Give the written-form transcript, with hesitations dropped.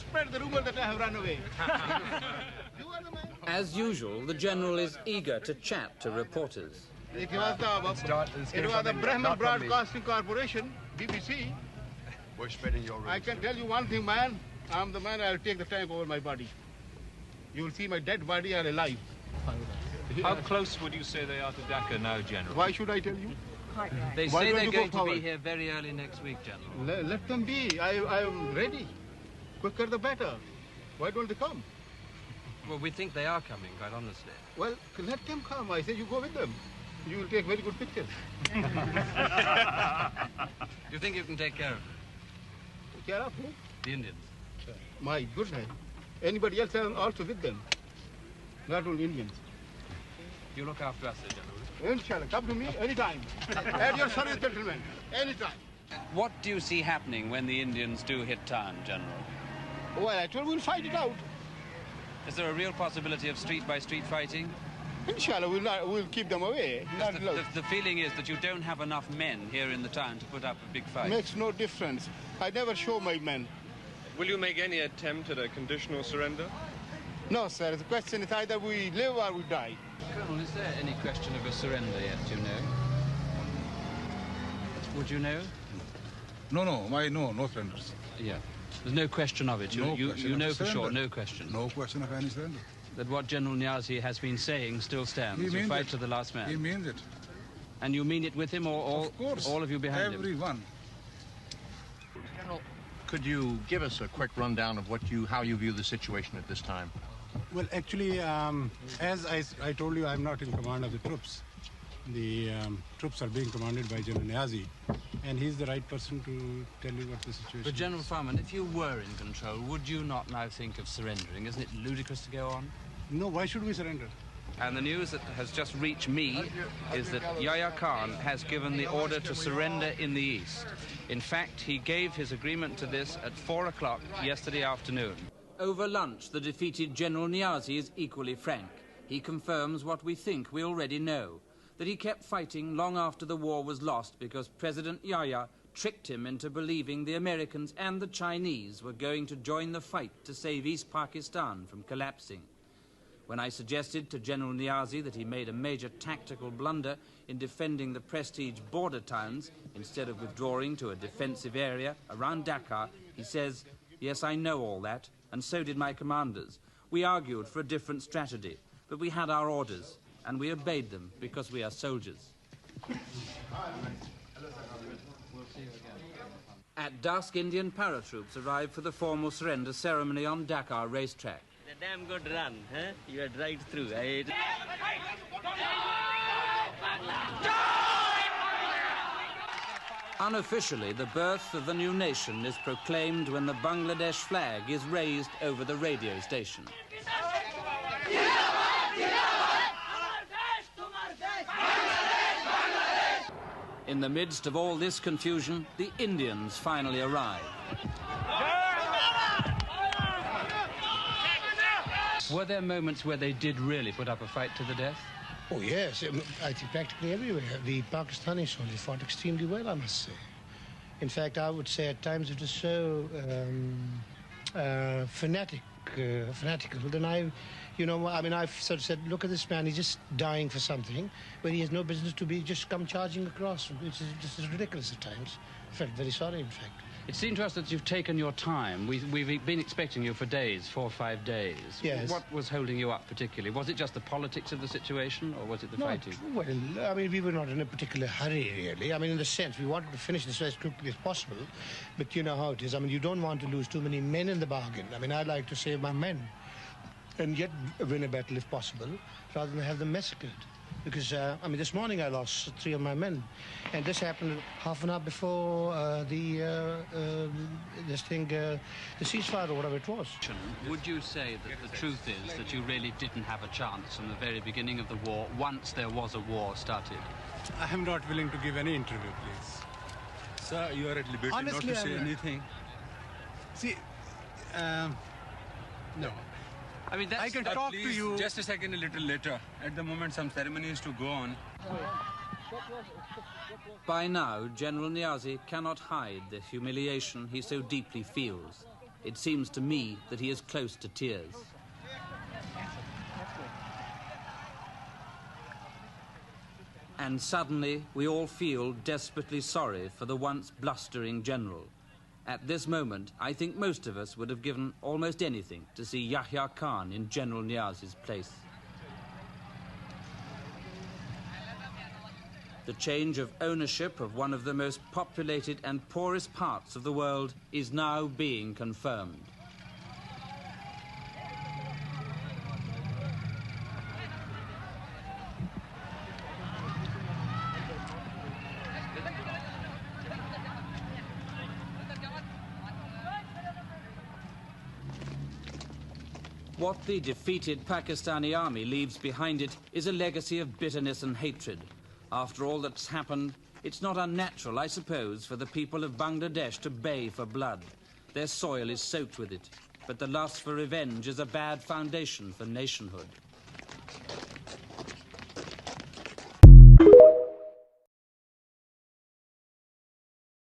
spread the rumor that I have run away. You are the man. As usual, the General is eager to chat to reporters. It was the Brahman Broadcasting Corporation, BBC. We're spreading your rumors. I can tell you one thing, man. I'm the man. I'll take the tank over my body. You will see my dead body are alive. How close would you say they are to Dhaka now, General? Why should I tell you? They say they're going to be here very early next week, General. Let them be. I am ready. Quicker the better. Why don't they come? Well, we think they are coming, quite honestly. Well, let them come. I say you go with them. You will take very good pictures. You think you can take care of them? Take care of who? The Indians. My goodness. Anybody else also with them. Not only Indians. You look after us, General. Inshallah, come to me anytime. At your service, gentlemen. Anytime. What do you see happening when the Indians do hit town, General? Well, I told you we'll fight it out. Is there a real possibility of street-by-street fighting? Inshallah, we'll keep them away. The feeling is that you don't have enough men here in the town to put up a big fight. Makes no difference. I never show my men. Will you make any attempt at a conditional surrender? No, sir. The question is either we live or we die. Colonel, is there any question of a surrender yet, do you know? Would you know? No, no surrenders. Yeah. There's no question of it. You know for sure, no question. No question of any surrender. That what General Niazi has been saying still stands. You fight to the last man. He means it. And you mean it with him, or of course, all of you behind him? Everyone. General, could you give us a quick rundown of how you view the situation at this time? Well, actually, as I told you, I'm not in command of the troops. The troops are being commanded by General Niazi, and he's the right person to tell you what the situation is. But General Farman, if you were in control, would you not now think of surrendering? Isn't it ludicrous to go on? No, why should we surrender? And the news that has just reached me is that Yahya Khan has given the order to surrender in the east. In fact, he gave his agreement to this at 4 o'clock yesterday afternoon. Over lunch, the defeated General Niazi is equally frank. He confirms what we think we already know, that he kept fighting long after the war was lost because President Yahya tricked him into believing the Americans and the Chinese were going to join the fight to save East Pakistan from collapsing. When I suggested to General Niazi that he made a major tactical blunder in defending the prestige border towns instead of withdrawing to a defensive area around Dhaka, he says, "Yes, I know all that, and so did my commanders. We argued for a different strategy, but we had our orders, and we obeyed them because we are soldiers." At dusk, Indian paratroops arrived for the formal surrender ceremony on Dhaka racetrack. A damn good run, huh? You had right through. Unofficially, the birth of the new nation is proclaimed when the Bangladesh flag is raised over the radio station. In the midst of all this confusion, the Indians finally arrive. Were there moments where they did really put up a fight to the death? Oh, yes. I think practically everywhere. The Pakistani soldiers fought extremely well, I must say. In fact, I would say at times it was so fanatical. Then I've sort of said, look at this man, he's just dying for something, when he has no business to be just come charging across. It's just ridiculous at times. I felt very sorry, in fact. It seemed to us that you've taken your time. We've been expecting you for days, 4 or 5 days. Yes. What was holding you up particularly? Was it just the politics of the situation, or was it the fighting? Well, I mean, we were not in a particular hurry, really. I mean, in the sense, we wanted to finish this as quickly as possible, but you know how it is. I mean, you don't want to lose too many men in the bargain. I mean, I like to save my men and yet win a battle if possible, rather than have them massacred. Because, this morning I lost 3 of my men. And this happened half an hour before the ceasefire or whatever it was. Would you say that the truth is that you really didn't have a chance from the very beginning of the war, once there was a war started? I am not willing to give any interview, please. Sir, you are at liberty Honestly, not to say anything. See, no. I mean, I can talk to you. Just a second, a little later. At the moment, some ceremony is to go on. By now, General Niazi cannot hide the humiliation he so deeply feels. it seems to me that he is close to tears. And suddenly, we all feel desperately sorry for the once blustering general. At this moment, I think most of us would have given almost anything to see Yahya Khan in General Niaz's place. The change of ownership of one of the most populated and poorest parts of the world is now being confirmed. What the defeated Pakistani army leaves behind it is a legacy of bitterness and hatred. After all that's happened, it's not unnatural, I suppose, for the people of Bangladesh to bay for blood. Their soil is soaked with it, but the lust for revenge is a bad foundation for nationhood.